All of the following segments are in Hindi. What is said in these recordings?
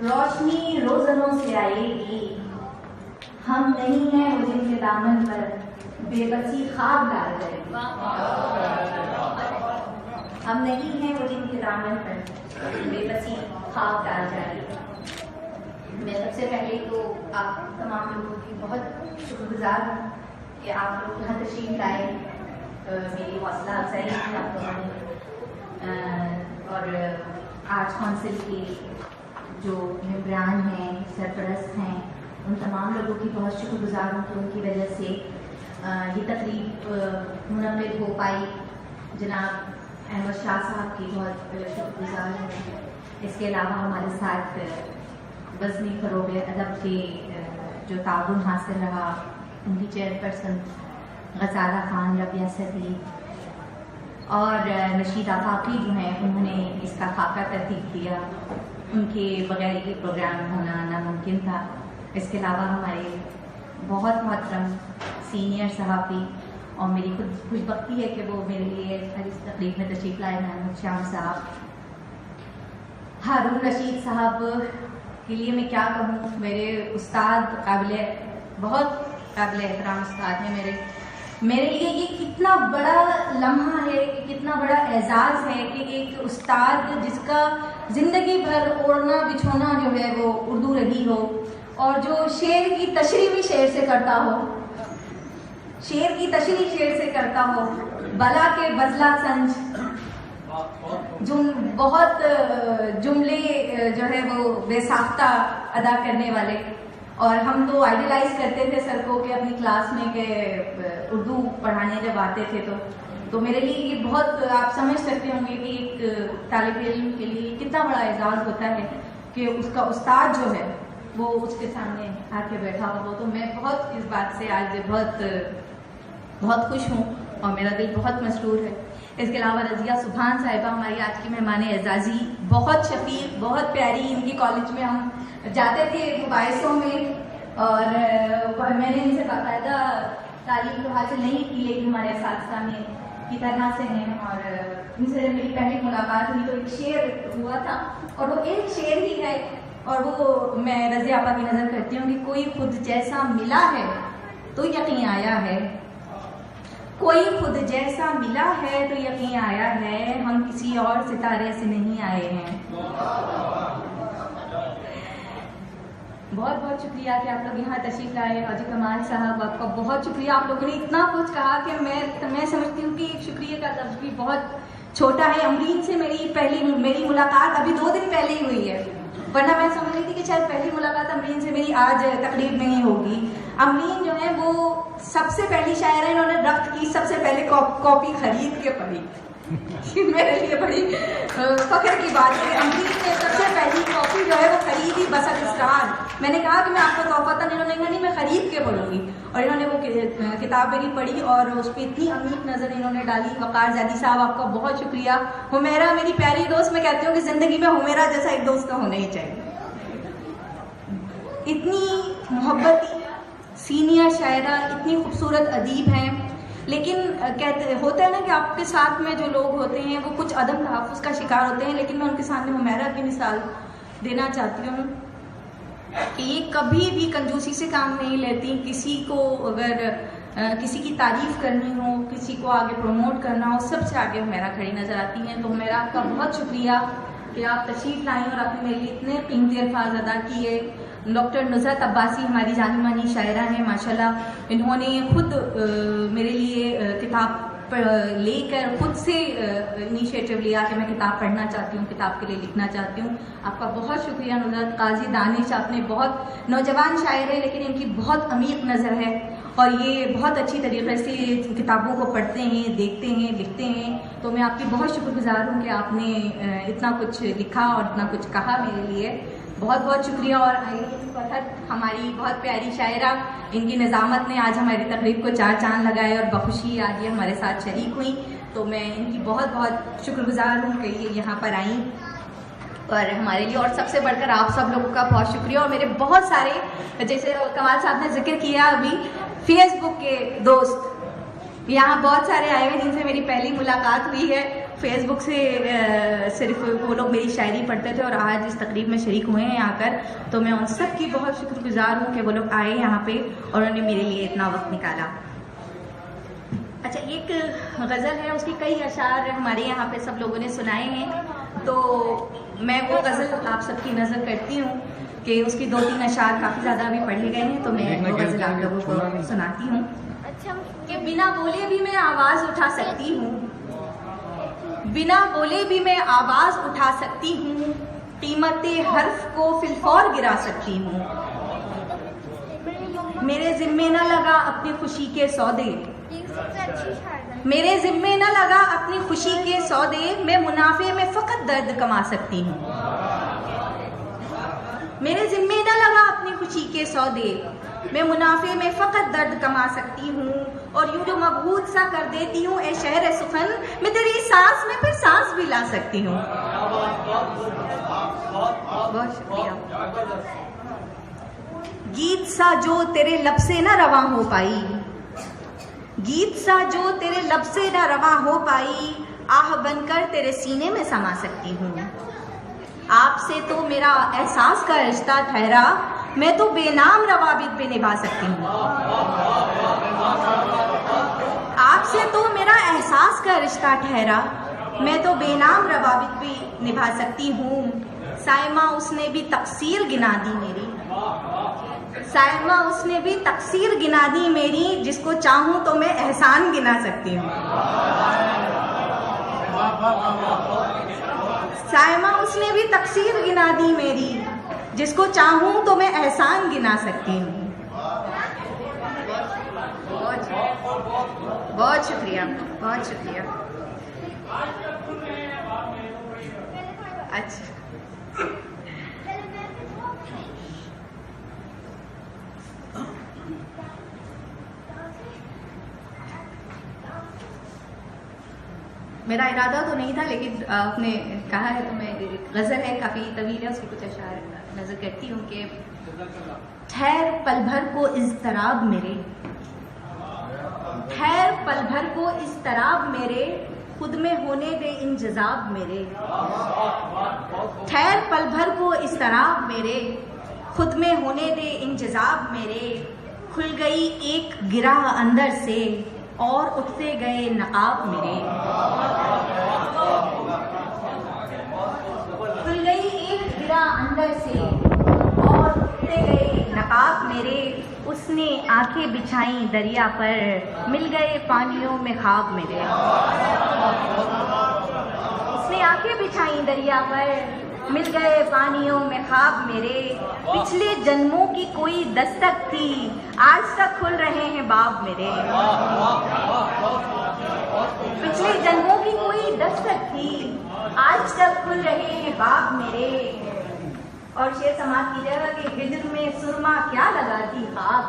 रोशनी रोजनों से आएगी, हम नहीं हैं वो जिनके दामन पर बेबसी खाब डाल गए। हम नहीं हैं वो जिनके दामन पर बेबसी खाब डाल जाए। मैं सबसे पहले तो आप तमाम लोगों की बहुत शुक्रगुजार हूँ कि आप लोग यहाँ तशरीफ लाए। मेरी हौसला अफजाई की आप लोगों ने। और आज काउंसिल के जो मेंबरान हैं, सरपरस्त हैं, उन तमाम लोगों की बहुत शुक्रगुजार हूँ कि उनकी वजह से ये तकरीब मुनक़िद हो पाई। जनाब अहमद शाह साहब की बहुत शुक्रगुजार हूँ। इसके अलावा हमारे साथ वज़नी फ़रोग़ अदब के जो ताउन हासिल रहा, उनकी चेयरपर्सन गज़ाला खान, रबिया सदीक और नशीद आफाकी जो हैं, उन्होंने इसका खाका तरतीब किया। उनके बगैर ये प्रोग्राम होना नामुमकिन था। इसके अलावा हमारे बहुत मोहतरम सीनियर सहाफ़ी, और मेरी खुद खुशबख्ती है कि वो मेरे लिए इस तकरीब में तशरीफ़ लाए महमूद श्याम साहब, हारून रशीद साहब के लिए मैं क्या कहूँ। मेरे उस्ताद बहुत काबिल एहतराम उस्ताद हैं। मेरे लिए ये कितना बड़ा लम्हा है, कितना बड़ा एजाज़ है कि एक उस्ताद जिसका ज़िंदगी भर ओढ़ना बिछोना जो है वो उर्दू रही हो, और जो शेर की तशरीह भी शेर से करता हो, शेर की तशरीह शेर से करता हो, बला के बजला संज बहुत जुमले जो है वो बेसाख्ता अदा करने वाले। और हम तो आइडियलाइज करते थे सर को कि अपनी क्लास में के उर्दू पढ़ाने जब आते थे तो मेरे लिए ये बहुत, आप समझ सकते होंगे कि एक तालिब इल्म के लिए कितना बड़ा एजाज़ होता है कि उसका उस्ताद जो है वो उसके सामने आके बैठा हो। तो मैं बहुत इस बात से आज बहुत खुश हूँ और मेरा दिल बहुत मसरूर है। इसके अलावा रज़िया सुभान साहिबा हमारी आज की मेहमान एजाज़ी, बहुत शफीक, बहुत प्यारी। इनकी कॉलेज में हम जाते थे मुबाइसों में और मैंने इनसे बाकायदा तालीम तो हासिल नहीं की, लेकिन हमारे साथी में की तरह से हैं। और इनसे मेरी पहली मुलाकात हुई तो एक शेर हुआ था, और वो एक शेर ही है, और वो मैं रज़िया आपा की नज़र करती हूँ कि कोई खुद जैसा मिला है तो यकीन आया है, कोई खुद जैसा मिला है तो यकीन आया है, हम किसी और सितारे से नहीं आए हैं। बहुत बहुत शुक्रिया कि आप लोग यहाँ तशरीफ लाए। हाजी कमाल साहब, आपका बहुत शुक्रिया। आप लोगों ने इतना कुछ कहा कि मैं समझती हूँ कि शुक्रिया का लफ्ज़ भी बहुत छोटा है। अमरीन से मेरी मुलाकात अभी 2 दिन पहले ही हुई है, वरना मैं समझ रही थी कि शायद पहली मुलाकात अमरीन से मेरी आज तकरीब में ही होगी। अमरीन जो है वो सबसे पहली शायर है, इन्होंने रफ्त की सबसे पहले कॉपी खरीद के पढ़ी। मेरे लिए बड़ी फख्र की बात है। अमरीन ने सबसे पहली कॉपी जो है वो खरीदी बसर इसरार। मैंने कहा कि मैं आपको तोहफतन, इन्होंने कहा नहीं मैं खरीद के पढ़ूंगी, और इन्होंने वो किताब मेरी पढ़ी और उस पर इतनी अमीर नज़र इन्होंने डाली। वक़ार ज़ादी साहब, आपका बहुत शुक्रिया। हुमैरा मेरी प्यारी दोस्त, मैं कहती हूँ कि ज़िंदगी में हुमैरा जैसा एक दोस्त का होना ही चाहिए। इतनी मोहब्बती सीनियर शायरा, इतनी खूबसूरत अदीब हैं, लेकिन कहते होता है ना कि आपके साथ में जो लोग होते हैं वो कुछ अदम तहफ़्फ़ुज़ का शिकार होते हैं, लेकिन मैं उनके सामने हुमैरा की मिसाल देना चाहती हूँ कि ये कभी भी कंजूसी से काम नहीं लेती। किसी को अगर किसी की तारीफ़ करनी हो, किसी को आगे प्रमोट करना हो, सबसे आगे हुमैरा खड़ी नज़र आती हैं। तो हुमैरा, आपका बहुत शुक्रिया कि आप तशरीफ़ लाएँ और आपने मेरे लिए इतने कीमती अल्फाज अदा किए। डॉक्टर नुसरत अब्बासी हमारी जानी मानी शायरा हैं माशाल्लाह, इन्होंने खुद मेरे लिए किताब लेकर खुद से इनिशिएटिव लिया कि मैं किताब पढ़ना चाहती हूँ, किताब के लिए लिखना चाहती हूँ। आपका बहुत शुक्रिया नुसरत। काजी दानिश, आपने बहुत नौजवान शायर है लेकिन इनकी बहुत अमीर नज़र है, और ये बहुत अच्छी तरीके से किताबों को पढ़ते हैं, देखते हैं, लिखते हैं। तो मैं आपकी बहुत शुक्रगुजार हूँ कि आपने इतना कुछ लिखा और इतना कुछ कहा मेरे लिए। बहुत बहुत शुक्रिया। और फतहत, हमारी बहुत प्यारी शायरा, इनकी निज़ामत ने आज हमारी तकरीब को 4 चांद लगाए और बखुशी आज ये हमारे साथ शरीक हुई। तो मैं इनकी बहुत बहुत शुक्रगुजार हूँ कि ये यहाँ पर आई और हमारे लिए, और सबसे बढ़कर आप सब लोगों का बहुत शुक्रिया। और मेरे बहुत सारे, जैसे कमाल साहब ने जिक्र किया अभी, फेसबुक के दोस्त यहाँ बहुत सारे आए हुए जिनसे मेरी पहली मुलाकात हुई है। फेसबुक से सिर्फ वो लोग मेरी शायरी पढ़ते थे और आज इस तकरीब में शरीक हुए हैं आकर, तो मैं उन सब की बहुत शुक्रगुजार हूँ कि वो लोग आए यहाँ पे और उन्होंने मेरे लिए इतना वक्त निकाला। अच्छा, एक गज़ल है, उसके कई अशार हमारे यहाँ पे सब लोगों ने सुनाए हैं, तो मैं वो गज़ल आप सबकी नज़र करती हूँ कि उसकी 2-3 अशार काफ़ी ज़्यादा अभी पढ़े गए हैं, तो मैं वो गज़ल आप लोगों को सुनाती हूँ। कि बिना बोले भी मैं आवाज़ उठा सकती हूँ, बिना बोले भी मैं आवाज़ उठा सकती हूँ, कीमते हर्फ को फिलफौर गिरा सकती हूँ। मेरे जिम्मे न लगा अपनी खुशी के सौदे, मेरे जिम्मे न लगा अपनी खुशी के सौदे, मैं मुनाफे में फकत दर्द कमा सकती हूँ। मेरे जिम्मे न लगा अपनी खुशी के सौदे, मैं मुनाफे में फकत दर्द कमा सकती हूँ। और यूं जो मबहूत सा कर देती हूँ ए शहर सुखन, मैं तेरी सांस में फिर सांस भी ला सकती हूँ। बहुत शुक्रिया। गीत सा जो तेरे लब से न रवा हो पाई, गीत सा जो तेरे लब से न रवा हो पाई, आह बनकर तेरे सीने में समा सकती हूँ। आपसे तो मेरा एहसास का रिश्ता ठहरा, मैं तो बेनाम रवाबित भी निभा सकती हूँ। आपसे तो मेरा एहसास का रिश्ता ठहरा, मैं तो बेनाम रवाबित भी निभा सकती हूँ। साइमा उसने भी तकसीर गिना दी मेरी, साइमा उसने भी तकसीर गिना दी मेरी, जिसको चाहूं तो मैं एहसान गिना सकती हूँ। साइमा उसने भी तकसीर गिना दी मेरी, जिसको चाहूं तो मैं एहसान गिना सकती हूँ। बहुत शुक्रिया, बहुत शुक्रिया। अच्छा, मेरा इरादा तो नहीं था, लेकिन आपने कहा है तो मैं, गज़ल है काफ़ी तवील है, उसकी कुछ अशार नज़र करती हूँ कि ठहर पल भर को इज़्तराब मेरे, ठहर पल भर को इज़्तराब मेरे, खुद में होने दे इंजज़ाब मेरे। ठहर पल भर को इज़्तराब मेरे, खुद में होने दे इंजज़ाब मेरे। खुल गई एक गिराह अंदर से और उठते गए नकाब मेरे। खुल गई एक गिराह अंदर से और उठते गए नकाब मेरे। उसने आंखें बिछाई दरिया पर, मिल गए पानियों में ख्वाब मेरे। उसने आंखें बिछाई दरिया पर, मिल गए पानियों में ख्वाब मेरे। पिछले जन्मों की कोई दस्तक थी, आज तक खुल रहे हैं बाब मेरे। पिछले जन्मों की कोई दस्तक थी, आज तक खुल रहे हैं बाब मेरे। और शेर समाज कीजिएगा कि हिज्र में सुरमा क्या लगाती खाक,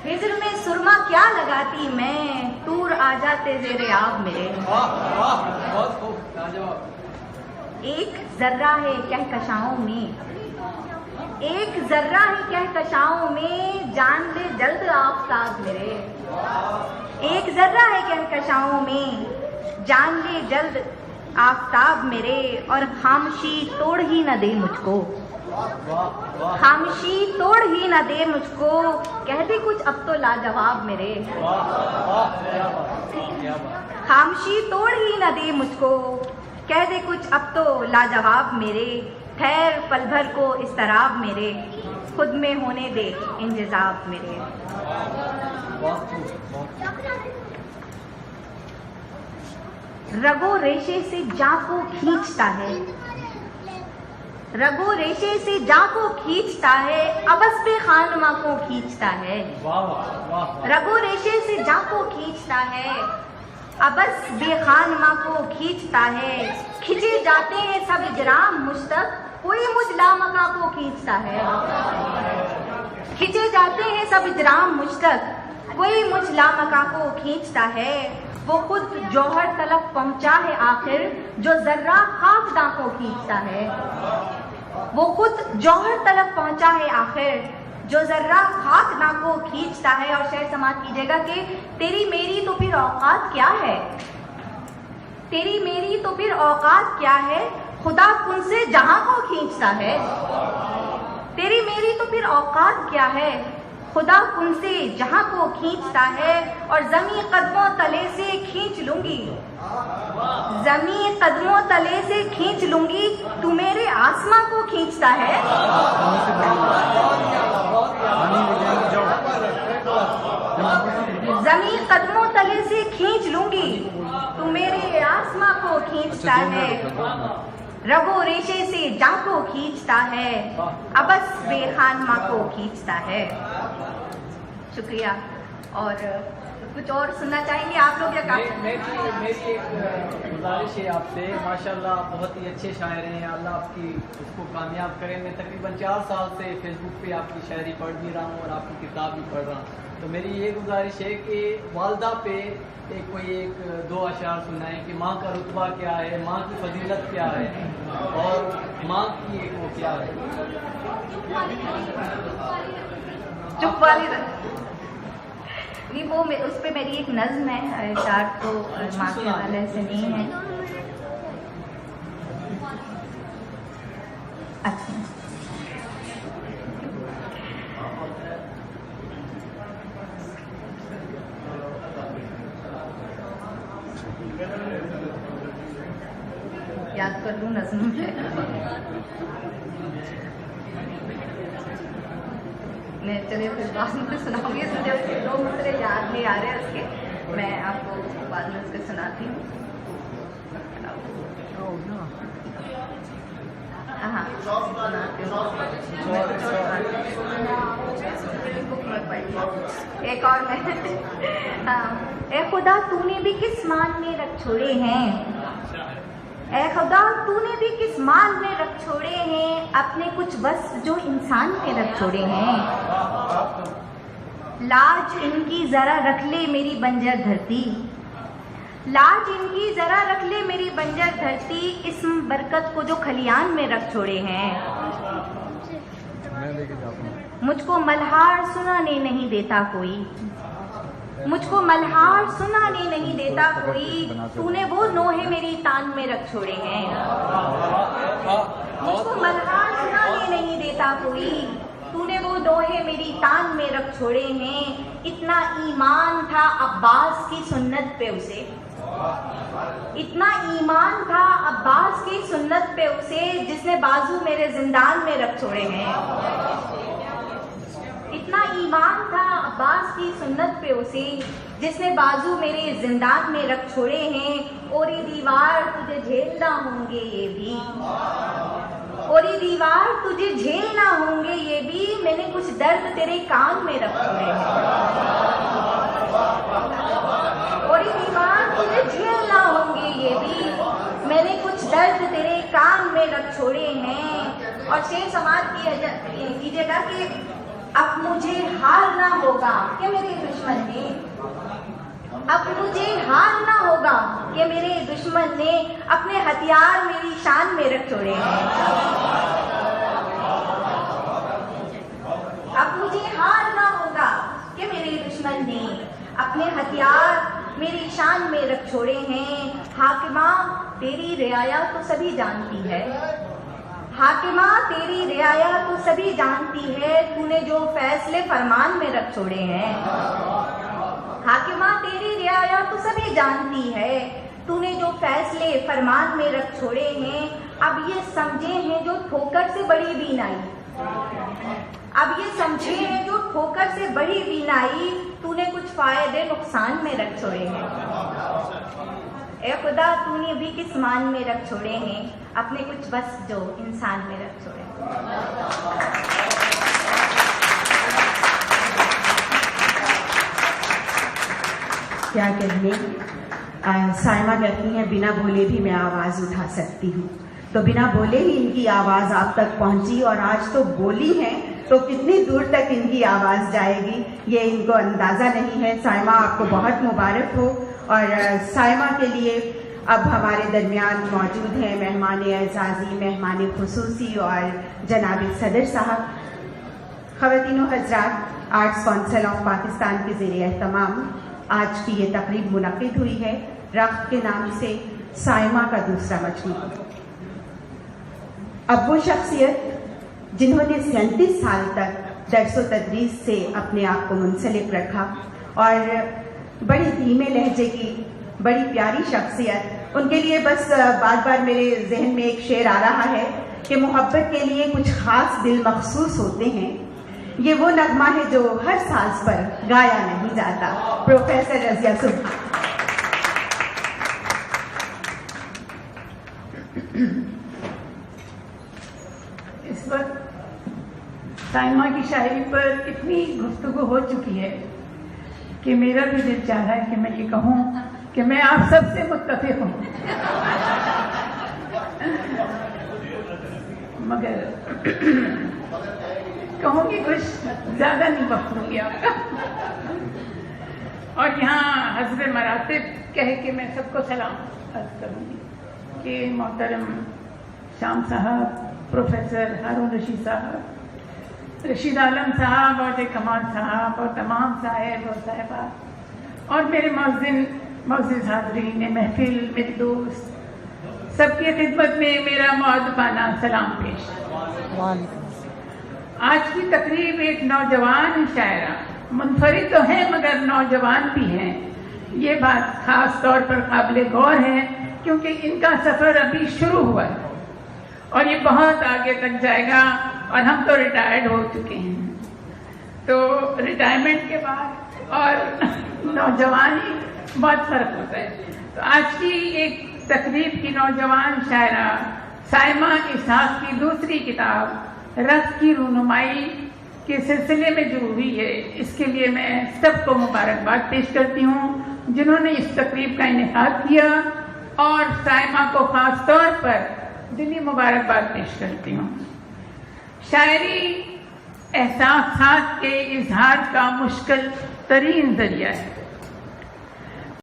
हिज्र में सुरमा क्या लगाती मैं, टूर आ जाते ज़ेरे आब मेरे। एक जर्रा है कहकशाओं में, एक जर्रा है कहकशाओं में, जान ले जल्द आफताब मेरे। एक जर्रा है कहकशाओं में, जान ले जल्द आफताब मेरे। और खामोशी तोड़ ही न दे मुझको, खामोशी तोड़ ही न दे मुझको, कहते कुछ अब तो लाजवाब मेरे। खामोशी तोड़ ही न दे मुझको, कह दे कुछ अब तो लाजवाब मेरे। ठहर पल भर को इस्तराब मेरे, खुद में होने दे इंतजाब मेरे। रगो रेशे से जा को खींचता है, रगो रेशे से जा को खींचता है, अबस पे खानमा को खींचता है। रगो रेशे से जा को खींचता है, अबस बेखानमा को खींचता है। खिंचे जाते हैं सब इजराम मुझ तक, कोई मुझ लामका को खींचता है। खिंचे जाते हैं सब इजराम मुझ तक, कोई मुझ लामका को खींचता है। वो खुद जौहर तलक पहुंचा है आखिर, जो जर्रा खाकदा को खींचता है। वो खुद जौहर तलक पहुंचा है आखिर, जो जर्रा खाकदा को खींचता है। और शायद समाज कीजिएगा कि तेरी मेरी तो फिर औकात क्या है, तेरी मेरी तो फिर औकात क्या है, खुदा कुन से जहां को खींचता है। तेरी मेरी तो फिर औकात क्या है, खुदा कुन से जहां को खींचता है। और जमी कदमों तले से खींच लूंगी, जमी कदमों तले से खींच लूंगी, तू मेरे आसमां को खींचता है। जमी कदमों तले से खींच लूंगी, तू मेरे आसमां को खींचता है। रगो रेशे से जा को खींचता है, अबस बेखान माँ को खींचता है। शुक्रिया। और कुछ और सुनना चाहेंगे आप लोग या मेरी एक गुजारिश है आपसे, माशाल्लाह बहुत ही अच्छे शायर हैं, अल्लाह आपकी उसको कामयाब करें। मैं तकरीबन 4 साल से फेसबुक पे आपकी शायरी पढ़ भी रहा हूँ और आपकी किताब भी पढ़ रहा हूँ। तो मेरी ये गुजारिश है कि वालदा पे कोई 1-2 अशार सुनाएं कि माँ का रुतबा क्या है, माँ की फजीलत क्या है और माँ की एक वो क्या है। चुप वाली नहीं, वो उस पे मेरी एक नज्म है, अशार तो माँ के हवाले से नहीं है। अच्छा, याद कर लूँ नज्म है। मैं चलिए फिर बाद में सुनाऊंगी, मुझे 2 मिसरे याद नहीं आ रहे उसके, मैं आपको बाद में उसके सुनाती हूँ। हाँ सुनाती हूँ। एक और मैं हाँ, ए खुदा तूने भी किस मान में रख छोड़े हैं, ए खुदा तूने भी किस मान में रख छोड़े हैं, अपने कुछ बस जो इंसान में रख छोड़े हैं। लाज इनकी जरा रख ले मेरी बंजर धरती, लाज इनकी जरा रख ले मेरी बंजर धरती, इस्म बरकत को जो खलियान में रख छोड़े हैं। मुझको मल्हार सुनाने नहीं देता कोई, मुझको मल्हार सुनाने नहीं देता कोई, तूने वो नोहे मेरी तान में रख छोड़े हैं। मुझको मल्हार सुनाने नहीं देता कोई, तूने वो नोहे मेरी तान में रख छोड़े हैं। इतना ईमान था अब्बास की सुन्नत पे उसे, इतना ईमान था अब्बास की सुन्नत पे उसे, जिसने बाजू मेरे जिंदान में रख छोड़े हैं। इतना ईमान था अब्बास की सुन्नत पे उसे, जिसने बाजू मेरे जिंदान में रख छोड़े हैं। और ये दीवार तुझे झेलना होंगे ये भी, और ये दीवार तुझे झेलना होंगे ये भी, मैंने कुछ दर्द तेरे कान में रख छोड़े हैं। और ये दीवार तुझे झेलना होंगे ये भी, मैंने कुछ दर्द तेरे कान में रख छोड़े हैं। और शेर समाज कीजिएगा कि अब मुझे हारना होगा कि मेरे दुश्मन ने, अब मुझे हारना होगा कि मेरे दुश्मन ने अपने हथियार मेरी शान में रख छोड़े हैं। अब मुझे हारना होगा कि मेरे दुश्मन ने अपने हथियार मेरी शान में रख छोड़े हैं। हाकिमा तेरी रियाया तो सभी जानती है, हाकिमा तेरी रियाया तो सभी जानती है, तूने जो फैसले फरमान में रख छोड़े हैं। हाकिमा तेरी रियाया तो सभी जानती है, तूने जो फैसले फरमान में रख छोड़े हैं। अब ये समझे हैं जो ठोकर से बड़ी बीनाई, अब ये समझे हैं जो ठोकर से बड़ी बीनाई, तूने कुछ फायदे नुकसान में रख छोड़े हैं। ए खुदा तूने भी किस मान में रख छोड़े हैं, अपने कुछ बस जो इंसान में रख छोड़े हैं। क्या कहिए, साइमा कहती हैं बिना बोले भी मैं आवाज़ उठा सकती हूँ, तो बिना बोले ही इनकी आवाज़ आप तक पहुँची और आज तो बोली हैं तो कितनी दूर तक इनकी आवाज़ जाएगी ये इनको अंदाज़ा नहीं है। साइमा आपको बहुत मुबारक हो। और साइमा के लिए अब हमारे दरमियान मौजूद हैं मेहमान एजाज़ी, मेहमान खुसूसी और जनाब सदर साहब। ख़वातीनो हज़रात, आर्ट्स काउंसिल ऑफ पाकिस्तान के ज़रिए एहतमाम आज की ये तकरीब मुनक़िद हुई है। रख्त के नाम से साइमा का दूसरा मजमू। अब वो शख्सियत जिन्होंने 37 साल तक दर्स व तदरीस से अपने आप को मुंसलिक रखा और बड़े धीमे लहजे की बड़ी प्यारी शख्सियत, उनके लिए बस बार बार मेरे जहन में एक शेर आ रहा है कि मोहब्बत के लिए कुछ खास दिल मखसूस होते हैं। ये वो नगमा है जो हर सांस पर गाया नहीं जाता। प्रोफेसर रज़िया सुल्तान। इस वक्त साइमा की शायरी पर इतनी गुफ्तगू हो चुकी है कि मेरा भी दिल चाह रहा है कि मैं ये कहूँ कि मैं आप सबसे मुत्तफिक हूँ, मगर कहूँगी कुछ ज्यादा नहीं वक्त लूंगी आपका। और यहाँ हज़रत मरातिब कह के मैं सबको सलाम अर्ज करूँगी कि मोहतरम शाम साहब, प्रोफेसर हारून रशीद साहब, रशीद आलम साहब और कमाल साहब और तमाम साहब और साहिबा और मेरे मौज़िज़ हाज़रीन महफिल, मेरे दोस्त, सबकी खिदमत में मेरा मुअद्दबाना सलाम पेश। आज की तकरीब एक नौजवान शायरा, मुनफरिद तो हैं मगर नौजवान भी हैं, ये बात खास तौर पर काबिल गौर है क्योंकि इनका सफ़र अभी शुरू हुआ है और ये बहुत आगे तक जाएगा और हम तो रिटायर्ड हो चुके हैं। तो रिटायरमेंट के बाद और नौजवानी बहुत फर्क होता है। तो आज की एक तकरीब की नौजवान शायरा साइमा इसहाक की दूसरी किताब रफ़ की रूनुमाई के सिलसिले में जो हुई है, इसके लिए मैं सबको मुबारकबाद पेश करती हूँ जिन्होंने इस तकरीब का इनेकाद किया और साइमा को खास तौर पर दिली मुबारकबाद पेश करती हूँ। शायरी एहसासात के इजहार का मुश्किल तरीन जरिया है।